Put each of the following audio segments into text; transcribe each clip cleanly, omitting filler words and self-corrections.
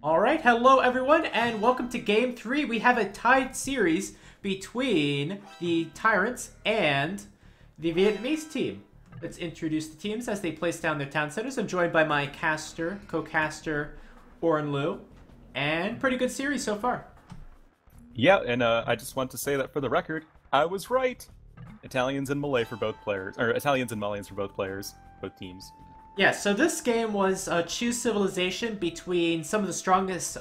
All right, hello everyone, and welcome to Game 3. We have a tied series between the TyRanTs and the Vietnamese team. Let's introduce the teams as they place down their town centers. I'm joined by my co-caster, Oren Liu, and pretty good series so far. Yeah, and I just want to say that for the record, I was right. Italians and Malay for both players, or Italians and Malayans for both players, both teams. Yeah, so this game was choose civilization between some of the strongest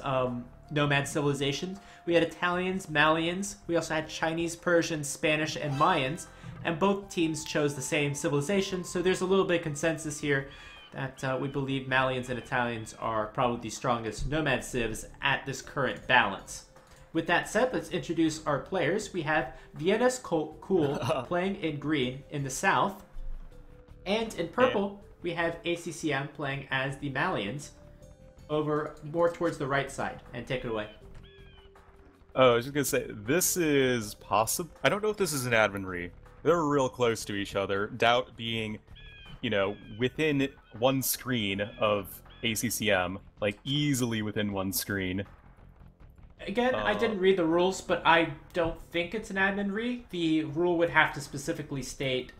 nomad civilizations. We had Italians, Malians, we also had Chinese, Persian, Spanish, and Mayans, and both teams chose the same civilization, so there's a little bit of consensus here that we believe Malians and Italians are probably the strongest nomad civs at this current balance. With that said, let's introduce our players. We have Vienna's Cool playing in green in the south, and in purple, we have ACCM playing as the Malians over more towards the right side. And take it away. Oh, I was just gonna say, this is possible. I don't know if this is an adminry. They're real close to each other. DauT being, within one screen of ACCM, like easily within one screen. Again, I didn't read the rules, but I don't think it's an admin re. The rule would have to specifically state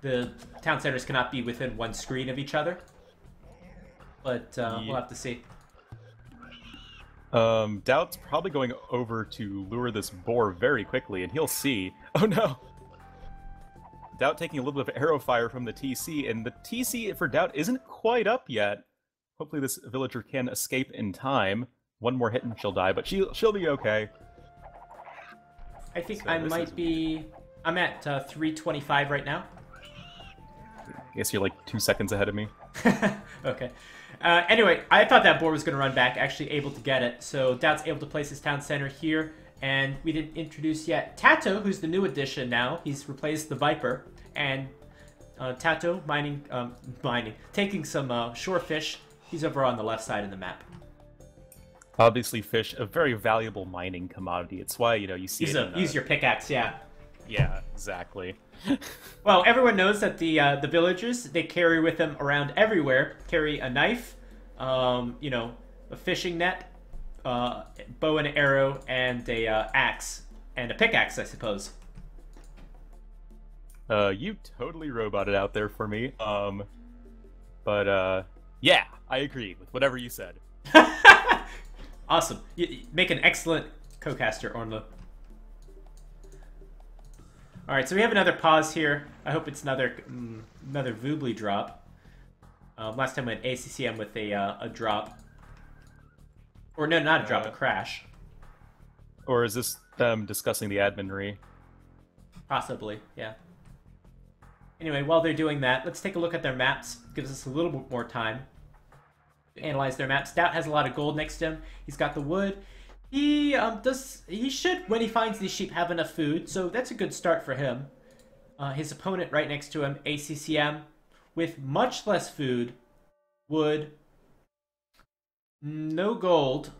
the town centers cannot be within one screen of each other. But we'll have to see. DauT's probably going over to lure this boar very quickly, and he'll see. Oh no! DauT taking a little bit of arrow fire from the TC, and the TC for DauT isn't quite up yet. Hopefully this villager can escape in time. One more hit and she'll die, but she'll be okay. I think I might be... I'm at 325 right now. I guess you're like 2 seconds ahead of me. Okay. Anyway, I thought that boar was going to run back, actually able to get it. So DauT's able to place his town center here. And we didn't introduce yet Tato, who's the new addition now. He's replaced the Viper. And Tato taking some shore fish. He's over on the left side of the map. Obviously, fish, a very valuable mining commodity. It's why, you see Use your pickaxe, yeah. Yeah, exactly. Well, everyone knows that the villagers, they carry with them around everywhere. Carry a knife, a fishing net, bow and arrow, and a axe. And a pickaxe, I suppose. You totally roboted out there for me. Yeah, I agree with whatever you said. Awesome. You make an excellent co-caster, Ornlo. Alright, so we have another pause here. I hope it's another Voobly drop. Last time we had ACCM with a drop. Or no, not a drop, a crash. Or is this them discussing the adminry? Possibly, yeah. Anyway, while they're doing that, let's take a look at their maps. Gives us a little bit more time to analyze their maps. DauT has a lot of gold next to him. He's got the wood. He should, when he finds these sheep, have enough food, so that's a good start for him. His opponent right next to him, ACCM, with much less food, wood, no gold,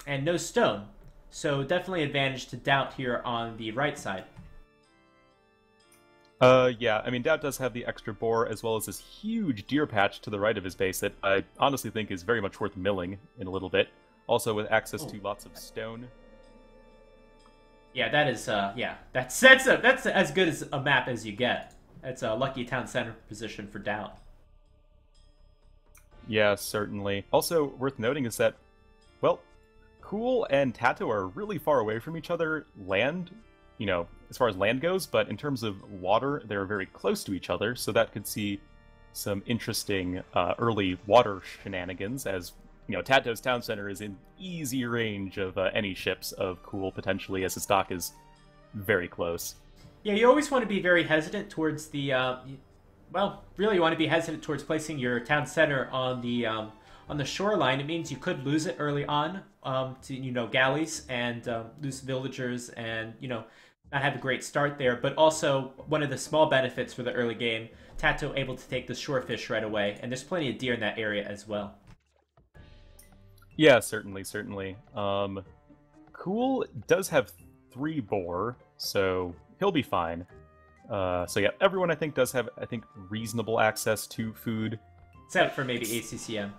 and no stone. So definitely advantage to DauT here on the right side. Yeah, I mean, DauT does have the extra boar, as well as this huge deer patch to the right of his base that I honestly think is very much worth milling in a little bit. Also with access to lots of stone. Yeah, that is, that's as good as a map as you get. That's a lucky town center position for DauT. Yeah, certainly. Also, worth noting is that, well, Cool and Tato are really far away from each other land, as far as land goes, but in terms of water, they're very close to each other, so that could see some interesting early water shenanigans, as, Tato's town center is in easy range of any ships of Cool, potentially, as his dock is very close. Yeah, you always want to be very hesitant towards the, really you want to be hesitant towards placing your town center on the shoreline. It means you could lose it early on to, galleys and lose villagers and, not have a great start there. But also, one of the small benefits for the early game, Tato able to take the shore fish right away. And there's plenty of deer in that area as well. Yeah, certainly. Cool does have 3 boar, so he'll be fine. So yeah, everyone I think does have, reasonable access to food. Except for maybe ACCM.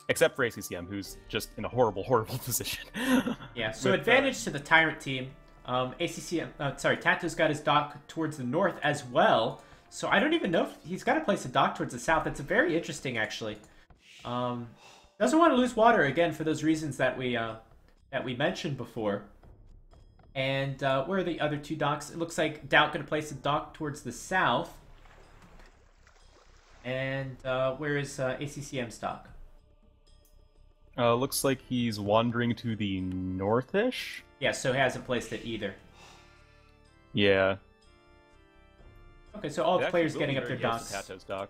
except for ACCM, who's just in a horrible, horrible position. Yeah, so advantage to the Tyrant team. TaTo's got his dock towards the north as well. So I don't even know if he's got to place a dock towards the south. It's very interesting, actually. Doesn't want to lose water, again, for those reasons that we mentioned before. And where are the other two docks? It looks like DauT going to place a dock towards the south. And where is ACCM's dock? Looks like he's wandering to the north-ish? Yeah, so he hasn't placed it either. Yeah. Okay, so all the players getting up their docks. TaTo's dock.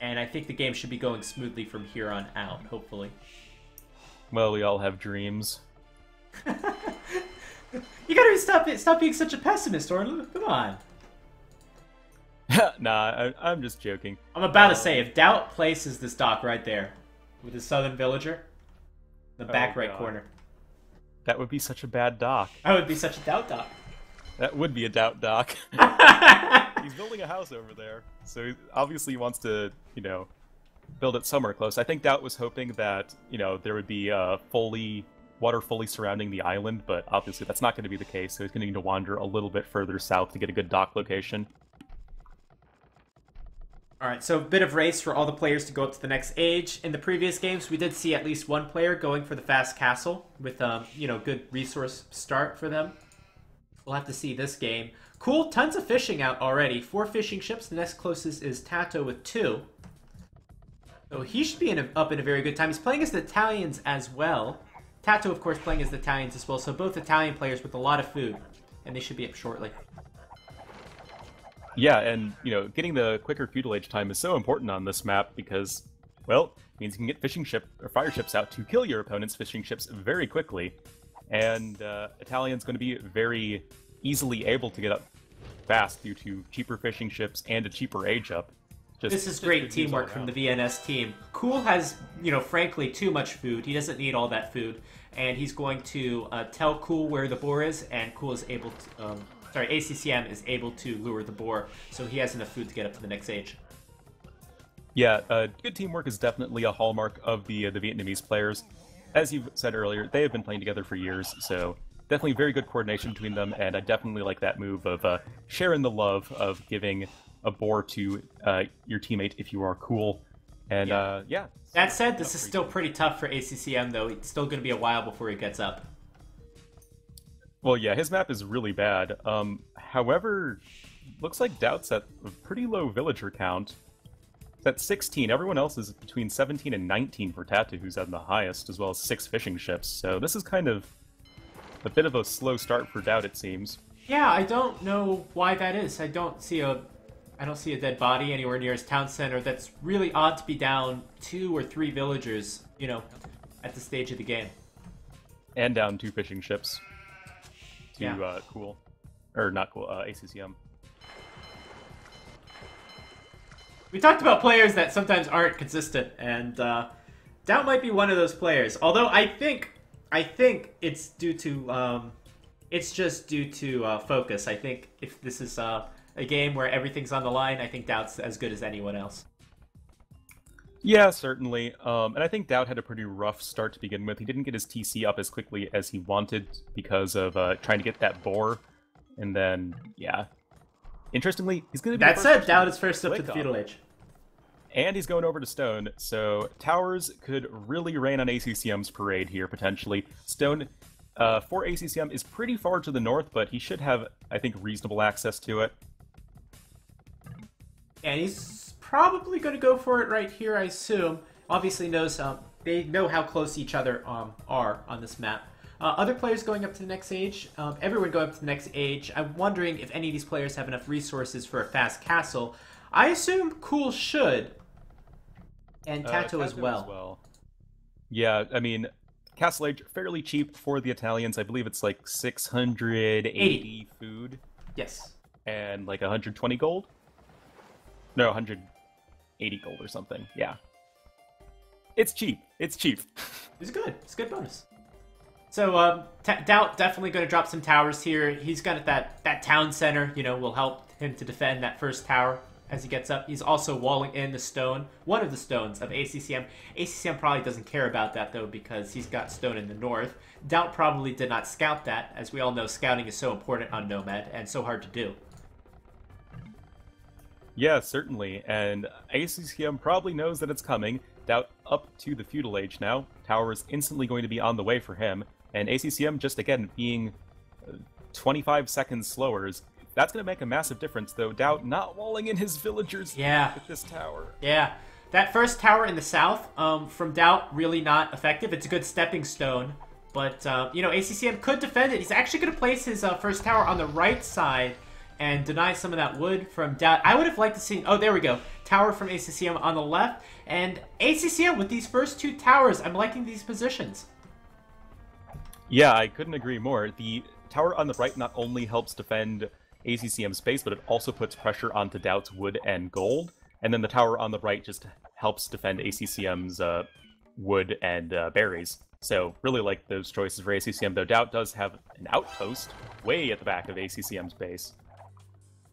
And I think the game should be going smoothly from here on out, hopefully. Well, we all have dreams. You gotta stop being such a pessimist, Orlando. Come on. Nah, I'm just joking. I'm about to say, if DauT places this dock right there, with his southern villager, the back right corner. That would be such a bad dock. That would be such a DauT dock. That would be a DauT dock. He's building a house over there, so obviously he wants to, build it somewhere close. I think DauT was hoping that, there would be water fully surrounding the island, but obviously that's not going to be the case, so he's going to need to wander a little bit further south to get a good dock location. Alright, so a bit of race for all the players to go up to the next age. In the previous games, we did see at least one player going for the fast castle with, good resource start for them. We'll have to see this game. Cool, tons of fishing out already. 4 fishing ships. The next closest is TaTo with 2. So he should be up in a very good time. He's playing as the Italians as well. TaTo, of course, playing as the Italians as well. So both Italian players with a lot of food. And they should be up shortly. Yeah, and, getting the quicker feudal age time is so important on this map because, well, it means you can get fishing ship or fire ships out to kill your opponent's fishing ships very quickly. And Italian's going to be very easily able to get up fast due to cheaper fishing ships and a cheaper age up. This is great teamwork from the VNS team. Cool has, frankly, too much food. He doesn't need all that food. And he's going to tell Cool where the boar is, and Cool is able to... ACCM is able to lure the boar, so he has enough food to get up to the next age. Yeah, good teamwork is definitely a hallmark of the Vietnamese players. As you said earlier, they have been playing together for years, so definitely very good coordination between them, and I definitely like that move of sharing the love of giving a boar to your teammate if you are Cool. And, yeah. That said, this is still pretty tough for ACCM, though. It's still going to be a while before he gets up. Well, yeah, his map is really bad. However, looks like DauT's at a pretty low villager count. It's at 16. Everyone else is between 17 and 19 for TaTo, who's at the highest, as well as 6 fishing ships. So this is kind of a bit of a slow start for DauT, it seems. Yeah, I don't know why that is. I don't see a dead body anywhere near his town center. That's really odd to be down 2 or 3 villagers, at this stage of the game. And down 2 fishing ships. Yeah. Cool. Or not Cool, ACCM. We talked about players that sometimes aren't consistent, and DauT might be one of those players. Although I think it's due to it's just due to focus. I think if this is a game where everything's on the line, I think DauT's as good as anyone else. Yeah, certainly. And I think DauT had a pretty rough start to begin with. He didn't get his TC up as quickly as he wanted because of trying to get that boar. And then, yeah. Interestingly, he's going to be That said, DauT is first up to the feudal age. And he's going over to Stone, so Towers could really rain on ACCM's parade here, potentially. Stone, for ACCM, is pretty far to the north, but he should have, I think, reasonable access to it. And he's probably going to go for it right here, I assume. Obviously knows they know how close each other are on this map. Other players going up to the next age, everyone going up to the next age. I'm wondering if any of these players have enough resources for a fast castle. I assume Cool should, and TaTo as well. Yeah, I mean, castle age, fairly cheap for the Italians. I believe it's like 680 food. Yes. And like 120 gold? No, 180 gold or something. Yeah. It's cheap. It's cheap. It's good. It's a good bonus. So, DauT definitely going to drop some towers here. He's got that town center, will help him to defend that first tower. as he gets up. He's also walling in the stone, one of the stones of ACCM. ACCM probably doesn't care about that, though, because he's got stone in the north. DauT probably did not scout that. As we all know, scouting is so important on Nomad and so hard to do. Yeah, certainly, and ACCM probably knows that it's coming. DauT up to the feudal age now. Tower is instantly going to be on the way for him, and ACCM just, again, being 25 seconds slower. That's going to make a massive difference, though. DauT not walling in his villagers with this tower. Yeah, that first tower in the south from DauT, really not effective. It's a good stepping stone, but, you know, ACCM could defend it. He's actually going to place his first tower on the right side and deny some of that wood from DauT. I would have liked to see... Oh, there we go. Tower from ACCM on the left. And ACCM, with these first two towers, I'm liking these positions. Yeah, I couldn't agree more. The tower on the right not only helps defend ACCM's base, but it also puts pressure onto DauT's wood and gold. And then the tower on the right just helps defend ACCM's wood and berries. So, really like those choices for ACCM, though DauT does have an outpost way at the back of ACCM's base.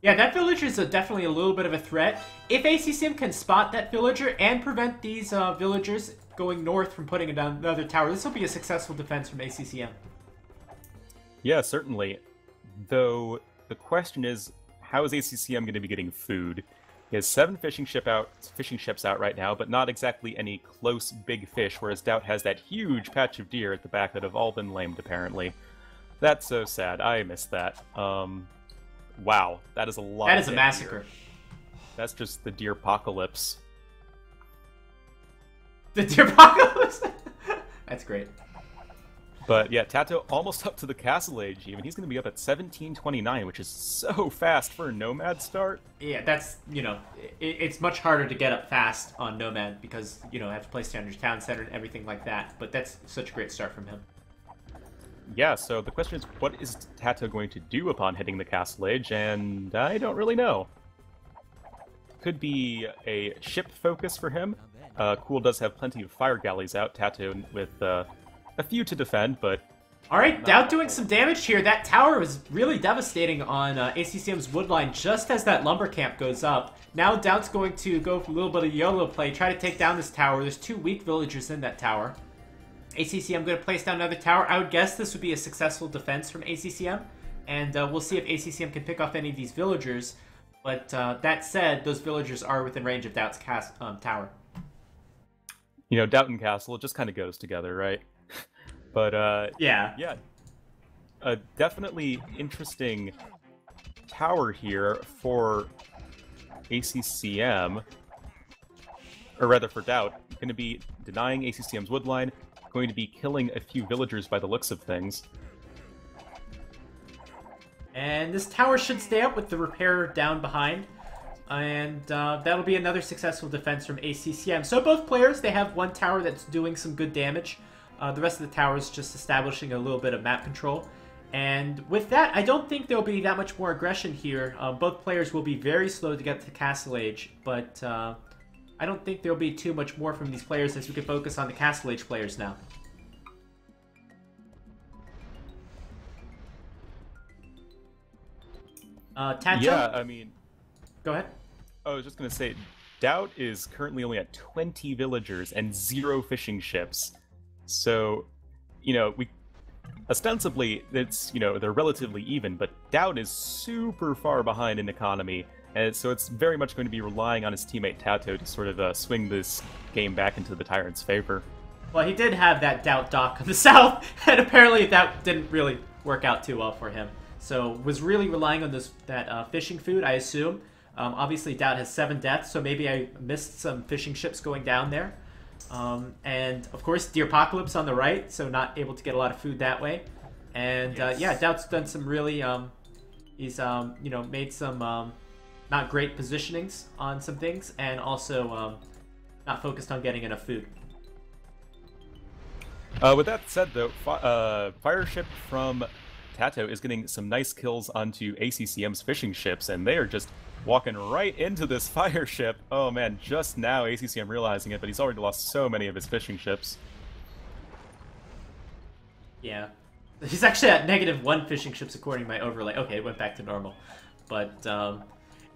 Yeah, that villager is definitely a little bit of a threat. If ACCM can spot that villager and prevent these villagers going north from putting down another tower, this will be a successful defense from ACCM. Yeah, certainly. Though, the question is, how is ACCM going to be getting food? He has 7 fishing ships out right now, but not exactly any close big fish, whereas DauT has that huge patch of deer at the back that have all been lamed, apparently. That's so sad. I missed that. Wow, that is a lot. That is a massacre. Deer. That's just the deer apocalypse. The deer apocalypse? That's great. But yeah, Tato almost up to the castle age even. He's going to be up at 1729, which is so fast for a Nomad start. Yeah, that's, you know, it's much harder to get up fast on Nomad because, you know, I have to place down your town center and everything like that. But that's such a great start from him. Yeah, so the question is, what is Tato going to do upon hitting the castle age? And I don't really know. Could be a ship focus for him. Cool does have plenty of fire galleys out. Tato with a few to defend, but... Alright, DauT doing some damage here. That tower was really devastating on ACCM's woodline just as that lumber camp goes up. Now DauT's going to go for a little bit of YOLO play, try to take down this tower. There's 2 weak villagers in that tower. ACCM going to place down another tower. I would guess this would be a successful defense from ACCM, and we'll see if ACCM can pick off any of these villagers. But that said, those villagers are within range of DauT's tower. You know, DauT and castle, it just kind of goes together, right? But, yeah. A definitely interesting tower here for ACCM, or rather for DauT. Going to be denying ACCM's woodline, going to be killing a few villagers by the looks of things. And this tower should stay up with the repair down behind. And that'll be another successful defense from ACCM. So both players, they have one tower that's doing some good damage. The rest of the towers just establishing a little bit of map control. And with that, I don't think there'll be that much more aggression here. Both players will be very slow to get to Castle Age, but I don't think there'll be too much more from these players as we can focus on the Castle Age players now. Tato? Yeah, I mean... Go ahead. I was just going to say, DauT is currently only at 20 villagers and 0 fishing ships. So, you know, ostensibly, it's, you know, they're relatively even, but DauT is super far behind in economy, and so it's very much going to be relying on his teammate Tato to sort of swing this game back into the Tyrant's favor. Well, he did have that DauT dock on the south, and apparently that didn't really work out too well for him. So, was really relying on that fishing food, I assume. Obviously, DauT has 7 deaths, so maybe I missed some fishing ships going down there. And, of course, Deer Apocalypse on the right, so not able to get a lot of food that way. And, yeah, DauT's done some really, he's, you know, made some not great positionings on some things, and also not focused on getting enough food. With that said, though, Fire Ship from Tato is getting some nice kills onto ACCM's fishing ships, and they are just walking right into this fire ship. Oh man, just now ACCM realizing it, but he's already lost so many of his fishing ships. Yeah. He's actually at -1 fishing ships according to my overlay. Okay, it went back to normal. But,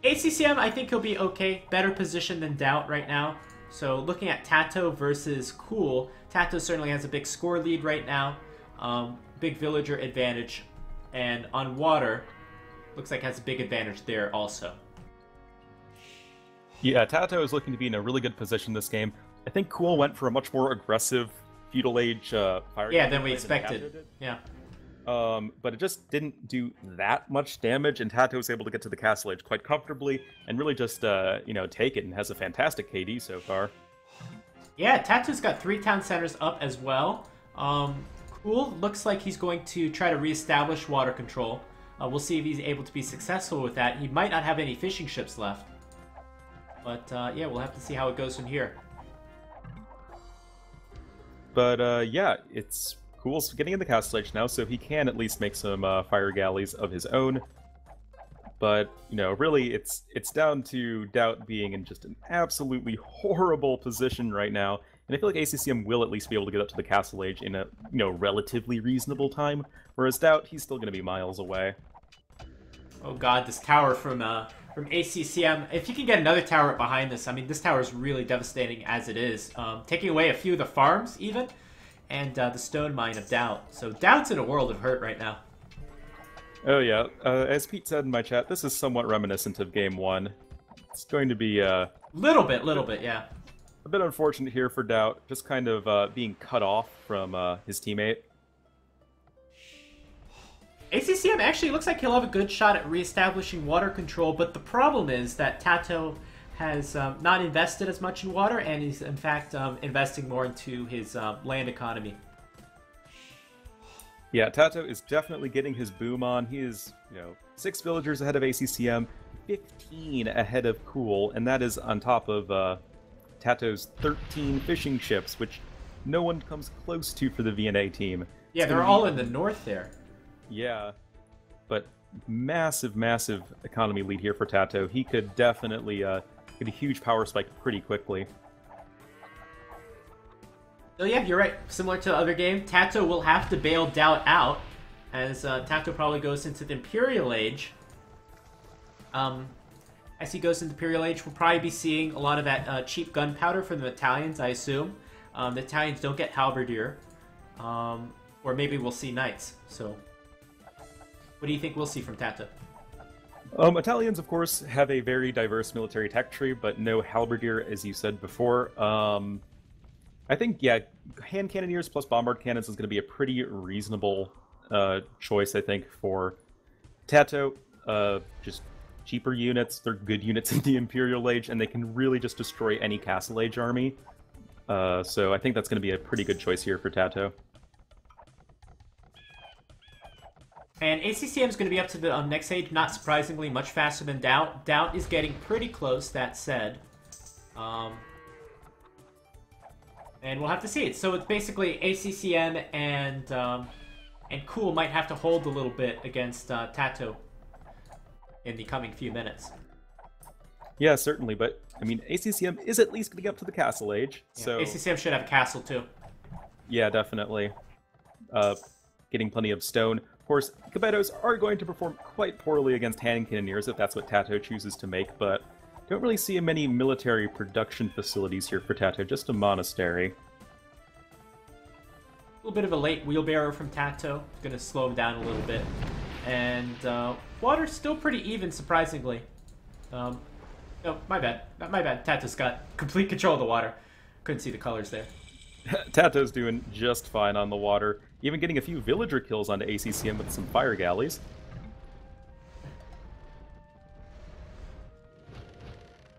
ACCM, I think he'll be okay. Better position than DauT right now. So looking at Tato versus Cool, Tato certainly has a big score lead right now. Big villager advantage. And on water, looks like has a big advantage there also. Yeah, Tato is looking to be in a really good position this game. I think Cool went for a much more aggressive feudal age fire. Yeah, than we expected. Yeah. But it just didn't do that much damage, and Tato was able to get to the castle age quite comfortably and really just, take it, and has a fantastic KD so far. Yeah, Tato's got 3 town centers up as well. Cool looks like he's going to try to reestablish water control. We'll see if he's able to be successful with that. He might not have any fishing ships left. But, yeah, we'll have to see how it goes from here. But, yeah, it's Cool's getting in the castle age now, so he can at least make some fire galleys of his own. But, really, it's down to DauT being in just an absolutely horrible position right now. And I feel like ACCM will at least be able to get up to the castle age in a, relatively reasonable time. Whereas DauT, he's still going to be miles away. Oh god, this tower from ACCM. If you can get another tower behind this, I mean, this tower is really devastating as it is. Taking away a few of the farms, even, and the stone mine of DauT. So DauT's in a world of hurt right now. Oh yeah, as Pete said in my chat, this is somewhat reminiscent of Game 1. It's going to be Little bit, yeah. a bit unfortunate here for DauT, just kind of being cut off from his teammate. ACCM actually looks like he'll have a good shot at reestablishing water control, but the problem is that Tato has not invested as much in water, and he's in fact investing more into his land economy. Yeah, Tato is definitely getting his boom on. He is, 6 villagers ahead of ACCM, 15 ahead of Cool, and that is on top of Tato's 13 fishing ships, which no one comes close to for the VNA team. Yeah, they're all in the north there. Yeah, but massive, massive economy lead here for Tato. He could definitely get a huge power spike pretty quickly. So yeah, you're right. Similar to the other game, Tato will have to bail DauT out, as Tato probably goes into the Imperial Age. As he goes into the Imperial Age, we'll probably be seeing a lot of that cheap gunpowder from the Italians, I assume. The Italians don't get halberdier. Or maybe we'll see knights, so... What do you think we'll see from Tato? Italians, of course, have a very diverse military tech tree, but no halberdier, as you said before. I think, yeah, hand cannoneers plus bombard cannons is going to be a pretty reasonable choice, I think, for Tato. Just cheaper units, they're good units in the Imperial Age, and they can really just destroy any Castle Age army. So I think that's going to be a pretty good choice here for Tato. And ACCM is going to be up to the next age, not surprisingly, much faster than DauT. DauT is getting pretty close, that said. And we'll have to see it. So it's basically ACCM and Cool might have to hold a little bit against Tato in the coming few minutes. Yeah, certainly, but, I mean, ACCM is at least getting up to the Castle Age, Yeah, so... ACCM should have a castle, too. Yeah, definitely. Getting plenty of stone. Of course, Cabetos are going to perform quite poorly against hand cannoneers if that's what Tato chooses to make, but don't really see many military production facilities here for Tato, just a monastery. A little bit of a late wheelbarrow from Tato. Going to slow him down a little bit. And water's still pretty even, surprisingly. No, my bad. Not my bad. Tato's got complete control of the water. Couldn't see the colors there. Tato's doing just fine on the water, even getting a few villager kills onto ACCM with some fire galleys.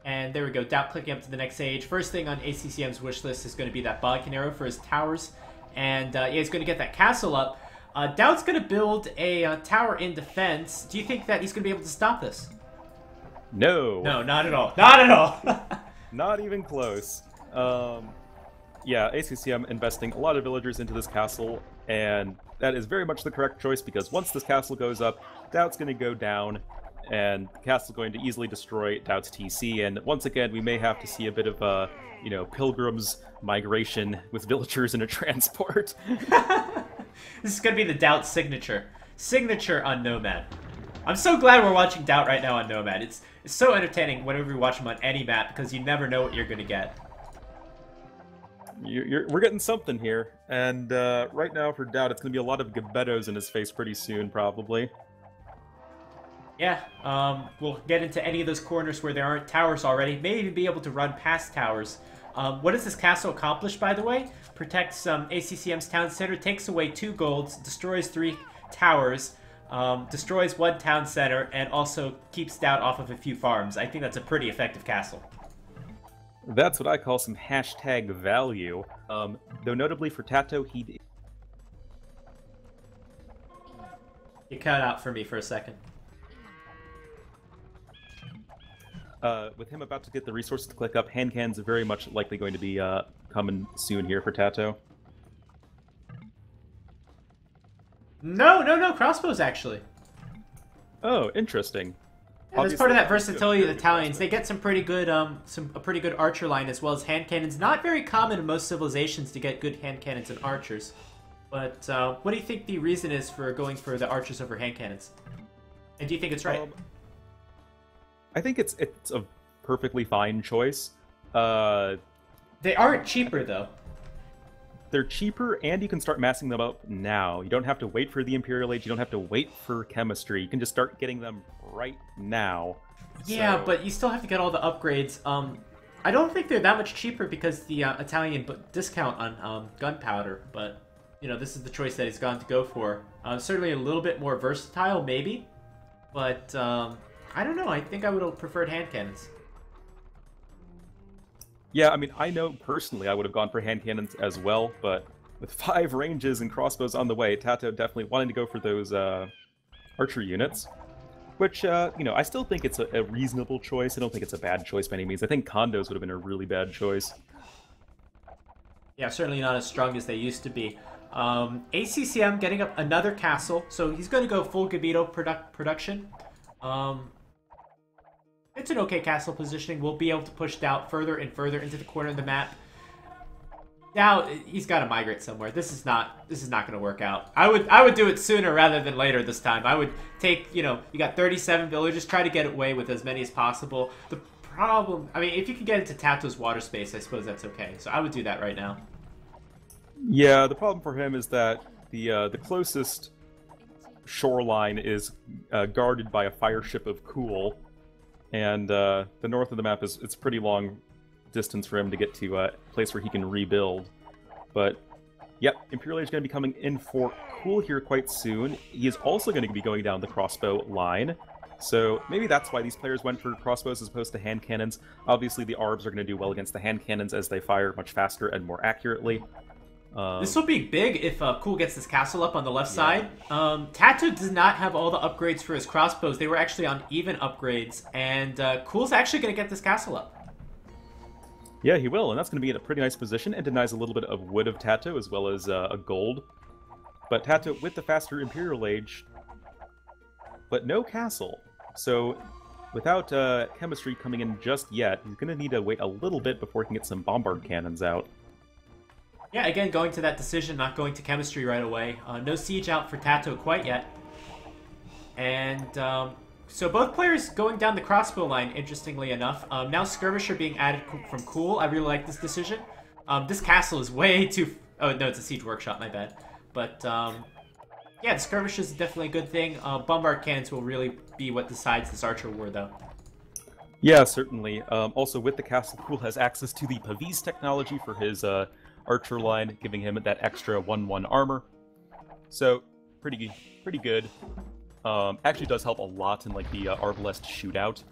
And there we go, DauT clicking up to the next age. First thing on ACCM's wish list is going to be that Bodkin arrow for his towers. And yeah, he's going to get that castle up. DauT's going to build a tower in defense. Do you think that he's going to be able to stop this? No. No, not at all. Not at all! Not even close. Yeah, ACCM investing a lot of villagers into this castle, and that is very much the correct choice, because once this castle goes up, DauT's going to go down, and the castle's going to easily destroy DauT's TC, and once again, we may have to see a bit of a, pilgrims migration with villagers in a transport. This is going to be the DauT signature. Signature on Nomad. I'm so glad we're watching DauT right now on Nomad. It's so entertaining whenever you watch them on any map because you never know what you're gonna get. We're getting something here, and right now for DauT, it's gonna be a lot of Gebettos in his face pretty soon, probably. Yeah, we'll get into any of those corners where there aren't towers already. May even be able to run past towers. What does this castle accomplish, by the way? Protects ACCM's town center, takes away 2 golds, destroys 3 towers, destroys 1 town center, and also keeps DauT off of a few farms. I think that's a pretty effective castle. That's what I call some hashtag value. Though notably for Tato, he... You cut out for me for a second. With him about to get the resources to click up, hand cannons are very much likely going to be coming soon here for Tato. No, crossbows actually. Oh, interesting. Yeah, that's part of that versatility of the Italians. They get some pretty good, a pretty good archer line as well as hand cannons. Not very common in most civilizations to get good hand cannons and archers. But what do you think the reason is for going for the archers over hand cannons? And do you think it's right? I think it's a perfectly fine choice. They aren't cheaper though. They're cheaper, and you can start massing them up now. You don't have to wait for the Imperial Age. You don't have to wait for chemistry. You can just start getting them right now. Yeah, so... but you still have to get all the upgrades. I don't think they're that much cheaper because the Italian discount on gunpowder. But you know, this is the choice that he's gone to go for. Certainly a little bit more versatile, maybe. But I don't know. I think I would have preferred hand cannons. Yeah, I mean, I know personally I would have gone for hand cannons as well, but with 5 ranges and crossbows on the way, Tato definitely wanting to go for those archer units, which, you know, I still think it's a reasonable choice. I don't think it's a bad choice by any means. I think condos would have been a really bad choice. Yeah, certainly not as strong as they used to be. ACCM getting up another castle, so he's going to go full Gebetto production. It's an okay castle positioning. We'll be able to push DauT further and further into the corner of the map. Now he's got to migrate somewhere. This is not going to work out. I would do it sooner rather than later this time. I would take, you know, you got 37 villagers, try to get away with as many as possible. The problem, I mean, if you can get into Tato's water space, I suppose that's okay. So I would do that right now. Yeah, the problem for him is that the closest shoreline is guarded by a fire ship of Cool. And the north of the map is it's pretty long distance for him to get to a place where he can rebuild. But, yep, Imperial is going to be coming in for Cool here quite soon. He is also going to be going down the crossbow line. So maybe that's why these players went for crossbows as opposed to hand cannons. Obviously, the Arbs are going to do well against the hand cannons as they fire much faster and more accurately. This will be big if Cool gets this castle up on the left side. Tato does not have all the upgrades for his crossbows. They were actually on even upgrades, and Cool's actually going to get this castle up. Yeah, he will, and that's going to be in a pretty nice position and denies a little bit of wood of Tato as well as a gold. But Tato with the faster Imperial Age, but no castle. So without chemistry coming in just yet, he's going to need to wait a little bit before he can get some bombard cannons out. Yeah, again, going to that decision, not going to chemistry right away. No siege out for Tato quite yet. And so both players going down the crossbow line, interestingly enough. Now Skirmisher being added from Cool. I really like this decision. This castle is way too... Oh, no, it's a siege workshop, my bad. But, yeah, the Skirmish is definitely a good thing. Bombard cannons will really be what decides this Archer War, though. Yeah, certainly. Also, with the castle, Cool has access to the Pavis technology for his... archer line, giving him that extra 1/1 armor. So, pretty good. Actually does help a lot in like the Arbalest shootout.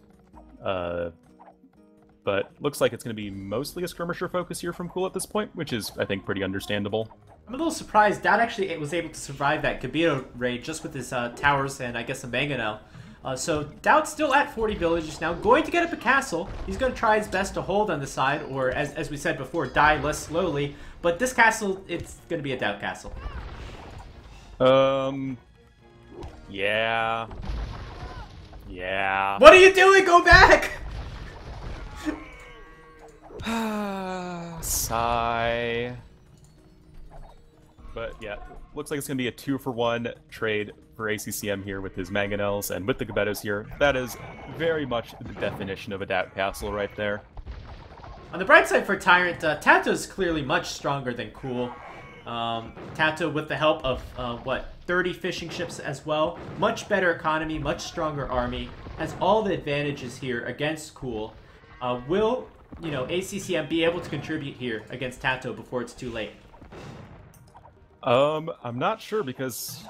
But looks like it's going to be mostly a skirmisher focus here from Cool at this point, which is, I think, pretty understandable. I'm a little surprised DauT actually was able to survive that Gebetto raid just with his towers and I guess a mangonel. So DauT's still at 40 villages now, going to get up a castle. He's going to try his best to hold on the side, or as we said before, die less slowly. But this castle, it's going to be a DauT castle. Yeah. What are you doing? Go back! Sigh. But yeah, looks like it's going to be a 2-for-1 trade for ACCM here with his Mangonels and with the Gebettos here. That is very much the definition of a DauT castle right there. On the bright side for Tyrant, Tato is clearly much stronger than Cool. Tato, with the help of, 30 fishing ships as well. Much better economy, much stronger army. Has all the advantages here against Cool. Will, ACCM be able to contribute here against Tato before it's too late? I'm not sure, because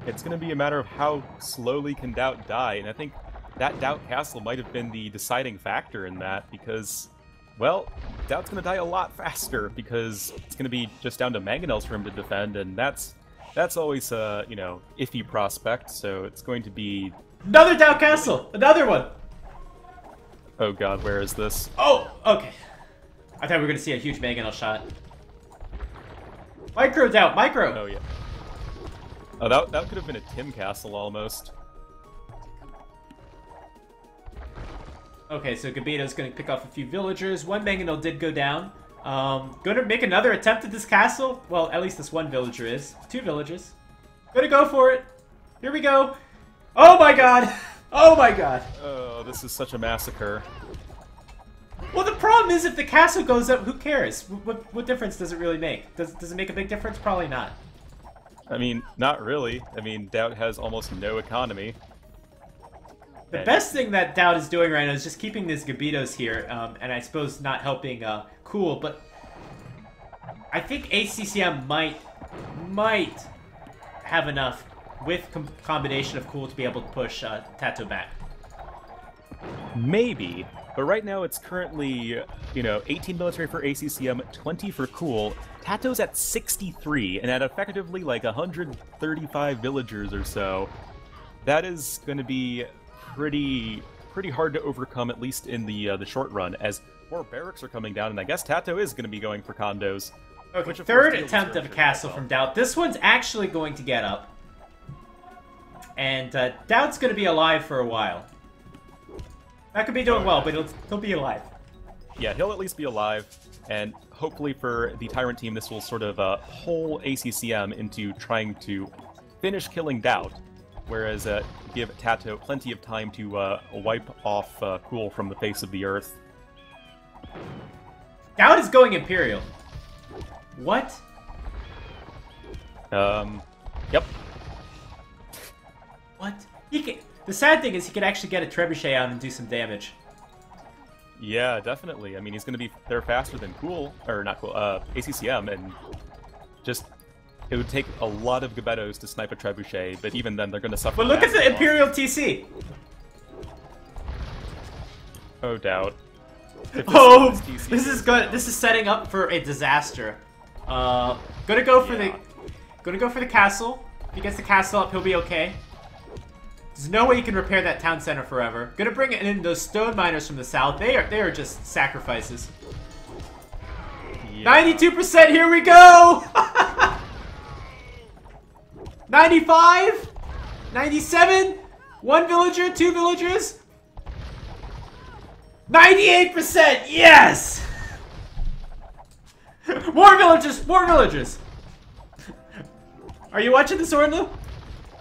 it's going to be a matter of how slowly can DauT die, and I think that DauT castle might have been the deciding factor in that, because, well, DauT's going to die a lot faster, because it's going to be just down to Mangonels for him to defend, and that's always a, iffy prospect, so it's going to be... Another DauT castle! Another one! Oh god, where is this? Oh, okay. I thought we were going to see a huge Mangonel shot. Micro DauT, micro! Oh, yeah. Oh, that could have been a Tim castle, almost. Okay, so Gebetto's going to pick off a few villagers. One Mangonel did go down. Going to make another attempt at this castle. Well, at least this one villager is. 2 villagers. Gonna go for it. Here we go. Oh my god! Oh my god! Oh, this is such a massacre. Well, the problem is if the castle goes up, who cares? What difference does it really make? Does it make a big difference? Probably not. I mean, not really. I mean, DauT has almost no economy. The best thing that DauT is doing right now is just keeping these Gebettos here, and I suppose not helping Cool, but I think ACCM might have enough with combination of Cool to be able to push Tato back. Maybe, but right now it's currently, 18 military for ACCM, 20 for Cool. Tato's at 63, and at effectively like 135 villagers or so. That is going to be pretty hard to overcome, at least in the short run, as more barracks are coming down, and I guess Tato is going to be going for condos. Okay, third attempt of a castle from DauT. This one's actually going to get up. And DauT's going to be alive for a while. Not going to be doing well, but he'll be alive. Yeah, he'll at least be alive, and hopefully for the Tyrant team, this will sort of pull ACCM into trying to finish killing DauT, whereas give Tato plenty of time to wipe off Cool from the face of the earth. DauT is going Imperial. What? Yep. What? The sad thing is he could actually get a trebuchet out and do some damage. Yeah, definitely. I mean, he's going to be there faster than Cool, or not Cool, ACCM, and just... It would take a lot of Gebettos to snipe a trebuchet, but even then they're going to suffer. But look at the Imperial TC! Oh, DauT. Oh, this is good. This is setting up for a disaster. Gonna go for the castle. If he gets the castle up, he'll be okay. There's no way you can repair that town center forever. Gonna bring in those stone miners from the south. They are just sacrifices. 92%. Here we go. 95, 97. 1 villager, 2 villagers. 98%! Yes! More villagers! More villagers! Are you watching this, Orno?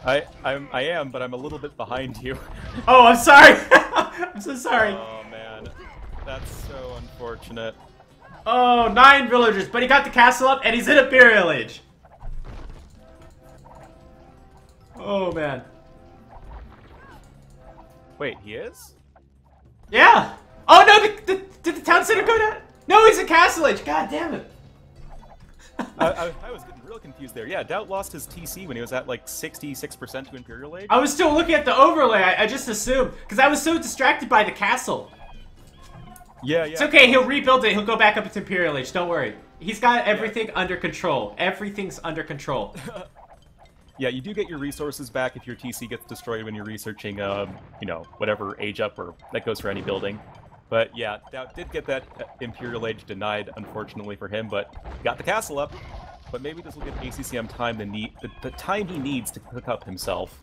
I am, but I'm a little bit behind you. Oh, I'm sorry! I'm so sorry. Oh, man. That's so unfortunate. Oh, 9 villagers, but he got the castle up and he's in Imperial Age. Oh, man. Wait, he is? Yeah! Oh no, did the town center go down? No, he's in Castle Age. God damn it. I was getting real confused there. Yeah, DauT lost his TC when he was at like 66% to Imperial Age. I was still looking at the overlay. I just assumed, because I was so distracted by the castle. Yeah. It's okay, he'll rebuild it. He'll go back up to Imperial Age. Don't worry. He's got everything under control. Everything's under control. Yeah, you do get your resources back if your TC gets destroyed when you're researching, whatever age up, or that goes for any building. But yeah, DauT did get that Imperial Age denied, unfortunately for him, but got the castle up. But maybe this will give ACCM time the time he needs to cook up himself.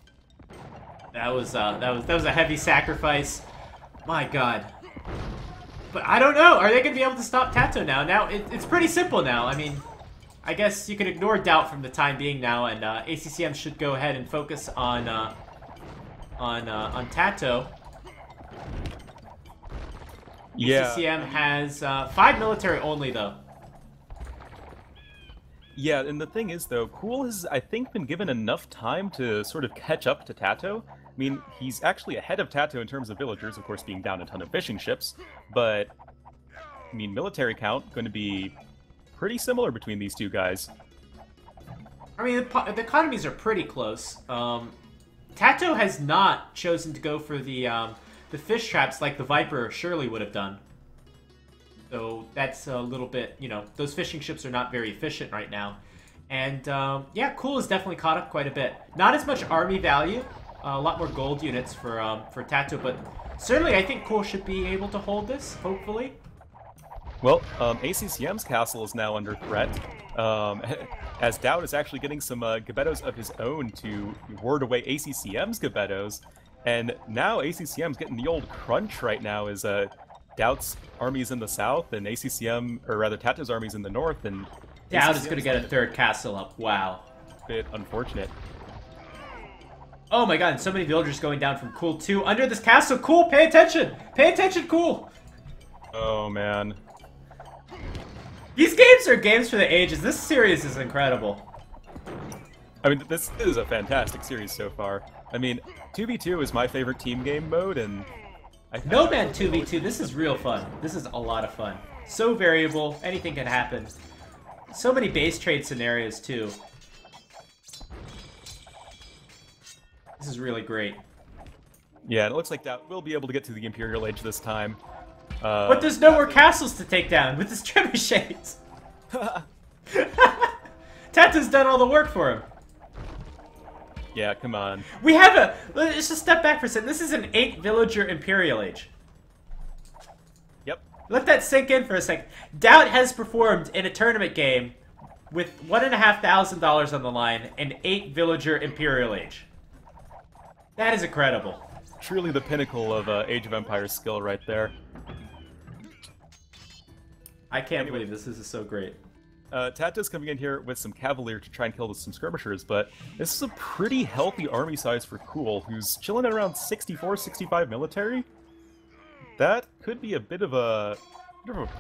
That was a heavy sacrifice. My God. But I don't know. Are they going to be able to stop Tato now? Now it's pretty simple now. I mean, I guess you can ignore DauT from the time being now, and ACCM should go ahead and focus on Tato. Yeah. ACCM has 5 military only, though. Yeah, and the thing is, though, Cool has, I think, been given enough time to sort of catch up to Tato. I mean, he's actually ahead of Tato in terms of villagers, of course, being down a ton of fishing ships, but, I mean, military count going to be pretty similar between these two guys. I mean, the economies are pretty close. Tato has not chosen to go for the fish traps like the Viper surely would have done. So that's a little bit, you know, those fishing ships are not very efficient right now. And yeah, Cool has definitely caught up quite a bit. Not as much army value, a lot more gold units for Tato, but certainly I think Cool should be able to hold this, hopefully. Well, ACCM's castle is now under threat, as DauT is actually getting some Gebettos of his own to ward away ACCM's Gebettos, and now ACCM's getting the old crunch right now as DauT's army's in the south, and ACCM, or rather Tato's army's in the north, and DauT is going to get a third castle up. Wow. Bit unfortunate. Oh my god, and so many villagers going down from Cool 2 under this castle. Cool, pay attention! Pay attention, Cool! Oh, man. These games are games for the ages. This series is incredible. I mean, this is a fantastic series so far. I mean, 2v2 is my favorite team game mode, and Nomad 2v2, this is real fun. This is a lot of fun. So variable, anything can happen. So many base trade scenarios, too. This is really great. Yeah, and it looks like DauT will be able to get to the Imperial Age this time. But there's no more castles to take down with his trebuchets. Tato's done all the work for him. Yeah, come on. We have a... Let's just step back for a second. This is an 8-villager Imperial Age. Yep. Let that sink in for a second. DauT has performed in a tournament game with $1,500 on the line an 8-villager Imperial Age. That is incredible. Truly the pinnacle of Age of Empires skill right there. I can't believe this is so great. Tato's coming in here with some Cavalier to try and kill some skirmishers, but this is a pretty healthy army size for Cool, who's chilling at around 64, 65 military. That could be a bit of a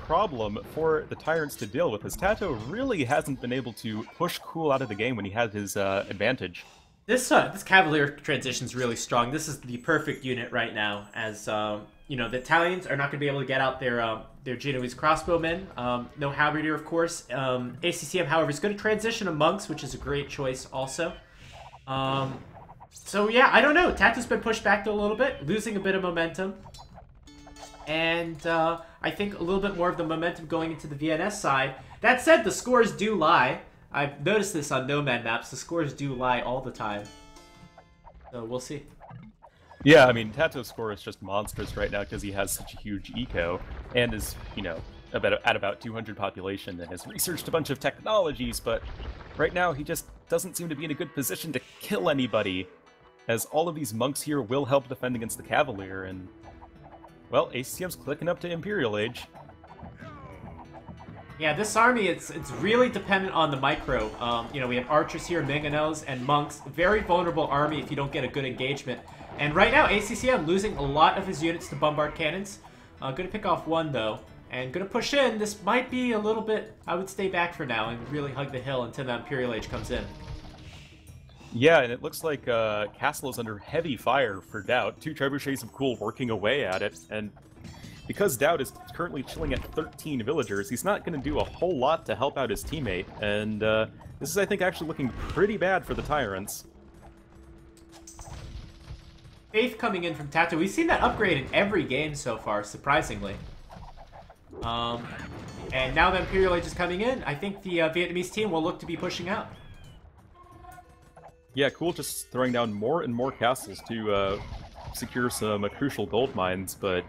problem for the TyRanTs to deal with, as Tato really hasn't been able to push Cool out of the game when he had his advantage. This Cavalier transition is really strong. This is the perfect unit right now, as you know, the Italians are not going to be able to get out their Genoese crossbowmen. No Halberdier, of course. ACCM, however, is going to transition to monks, which is a great choice also. So yeah, I don't know. Tato's been pushed back a little bit, losing a bit of momentum. And I think a little bit more of the momentum going into the VNS side. That said, the scores do lie. I've noticed this on Nomad maps. The scores do lie all the time. So we'll see. Yeah, I mean, Tato's score is just monstrous right now because he has such a huge eco and is, you know, at about 200 population and has researched a bunch of technologies, but right now he just doesn't seem to be in a good position to kill anybody, as all of these monks here will help defend against the Cavalier, and, well, ACCM's clicking up to Imperial Age. Yeah, this army, it's really dependent on the micro. You know, we have archers here, Minganos, and monks. Very vulnerable army if you don't get a good engagement. And right now, ACCM losing a lot of his units to bombard cannons. Gonna pick off one, though. And gonna push in. This might be a little bit... I would stay back for now and really hug the hill until the Imperial Age comes in. Yeah, and it looks like Castle is under heavy fire for DauT. 2 trebuchets of Cool working away at it, and because DauT is currently chilling at 13 villagers, he's not going to do a whole lot to help out his teammate, and this is, I think, actually looking pretty bad for the TyRanTs. Faith coming in from Tato. We've seen that upgrade in every game so far, surprisingly. And now the Imperial Age is coming in, I think the Vietnamese team will look to be pushing out. Yeah, Cool just throwing down more and more castles to secure some crucial gold mines, but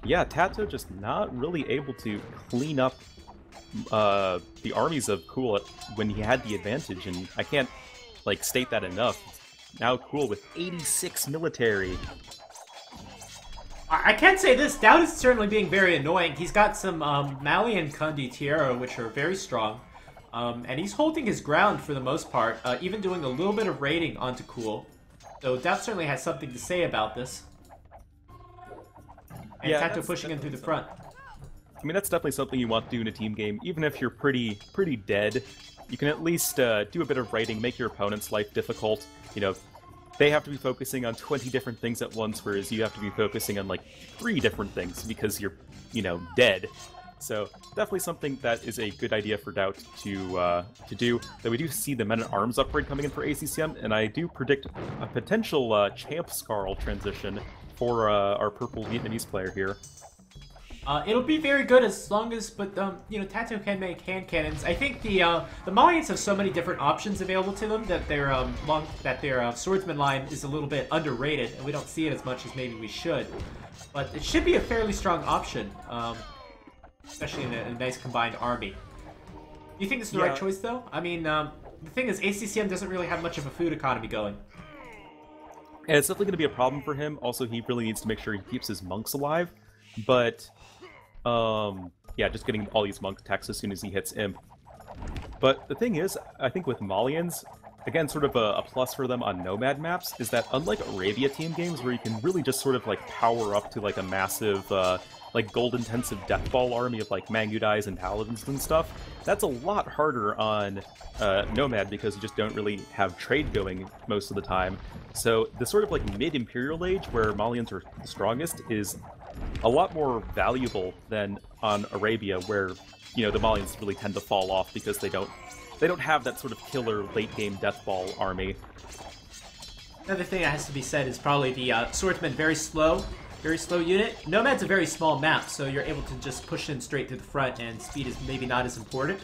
yeah, Tato just not really able to clean up the armies of Cool when he had the advantage, and I can't, like, state that enough. Now Cool with 86 military. I can't say this. DauT is certainly being very annoying. He's got some Mali and Condottiero, which are very strong. And he's holding his ground for the most part, even doing a little bit of raiding onto Cool. So DauT certainly has something to say about this. And Yeah, Tato pushing in through the front. I mean, that's definitely something you want to do in a team game. Even if you're pretty dead, you can at least do a bit of raiding, make your opponent's life difficult. You know, they have to be focusing on 20 different things at once, whereas you have to be focusing on, like, 3 different things because you're, you know, dead. So definitely something that is a good idea for DauT to do. Though we do see the Men-at-Arms upgrade coming in for ACCM, and I do predict a potential Champ Scarl transition for our purple Vietnamese player here. It'll be very good as long as, but you know, Tato can make hand cannons. I think the Malians have so many different options available to them that their swordsman line is a little bit underrated, and we don't see it as much as maybe we should. But it should be a fairly strong option, especially in a nice combined army. Do you think it's the right choice, though? I mean, the thing is, ACCM doesn't really have much of a food economy going. And it's definitely going to be a problem for him. Also, he really needs to make sure he keeps his monks alive. But, yeah, just getting all these monk attacks as soon as he hits Imp. But the thing is, I think with Malians, again, sort of a plus for them on Nomad maps, is that unlike Arabia team games, where you can really just sort of, like, power up to, like, a massive, like, gold-intensive Deathball army of, like, Mangudais and Paladins and stuff, that's a lot harder on Nomad because you just don't really have trade going most of the time. So the sort of, like, mid-Imperial age, where Malians are the strongest, is a lot more valuable than on Arabia, where, you know, the Malians really tend to fall off because they don't have that sort of killer late-game Deathball army. Another thing that has to be said is probably the swordsman very slow unit. Nomad's a very small map, so you're able to just push in straight through the front, and speed is maybe not as important.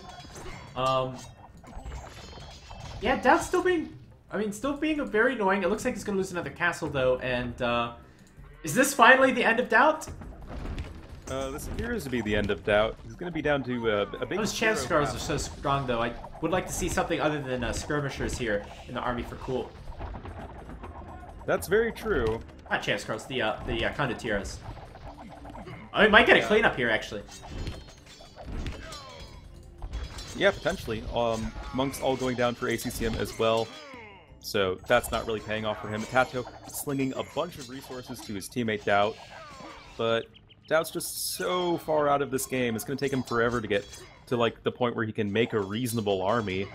Yeah, DauT's still being very annoying. It looks like he's gonna lose another castle though, and is this finally the end of DauT? This appears to be the end of DauT. He's going to be down to a big... Those champ scars are so strong, though. I would like to see something other than skirmishers here in the army for Cool. That's very true. Not champ scars, the condottieros. Oh, we might get a cleanup here, actually. Yeah, potentially. Monks all going down for ACCM as well. So that's not really paying off for him. Tato slinging a bunch of resources to his teammate DauT, but DauT's just so far out of this game. It's going to take him forever to get to, like, the point where he can make a reasonable army.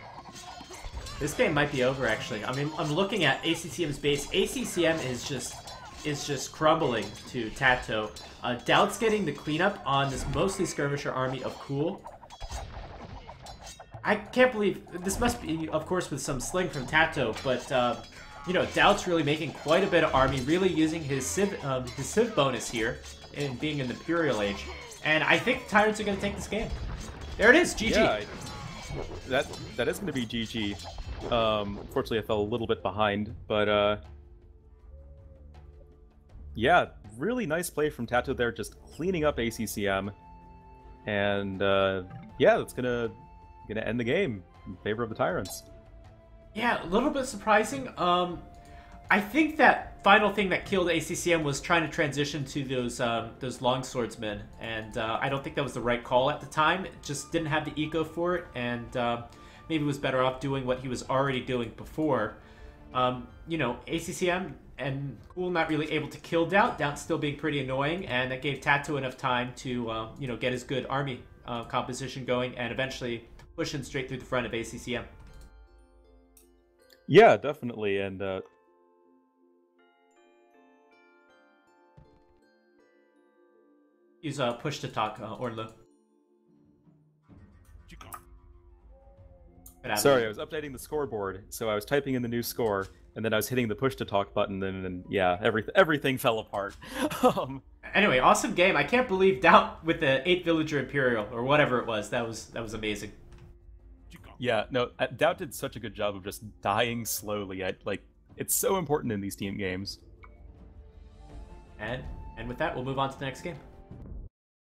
This game might be over, actually. I mean, I'm looking at ACCM's base. ACCM is just crumbling to Tato. DauT's getting the cleanup on this mostly skirmisher army of Cool. I can't believe this must be, of course, with some sling from Tato, but you know, DauT's really making quite a bit of army, really using his Civ bonus here, in being in the Imperial Age, and I think the TyRanTs are going to take this game. There it is, GG. Yeah, that is going to be GG. Unfortunately, I fell a little bit behind, but yeah, really nice play from Tato there, just cleaning up ACCM, and yeah, that's gonna end the game in favor of the TyRanTs. Yeah, a little bit surprising. I think that final thing that killed ACCM was trying to transition to those long swordsmen, and I don't think that was the right call at the time. It just didn't have the eco for it, and maybe was better off doing what he was already doing before. You know, ACCM and Cool not really able to kill DauT. DauT still being pretty annoying, and that gave Tato enough time to you know, get his good army composition going, and eventually push in straight through the front of ACCM. Yeah, definitely, and Use push to talk, Ornlo. Sorry, I was updating the scoreboard, so I was typing in the new score, and then I was hitting the push to talk button, and yeah, everything fell apart. Anyway, awesome game. I can't believe DauT with the 8 villager Imperial, or whatever it was. That was amazing. Yeah, no, DauT did such a good job of just dying slowly. It's so important in these team games. And with that, we'll move on to the next game.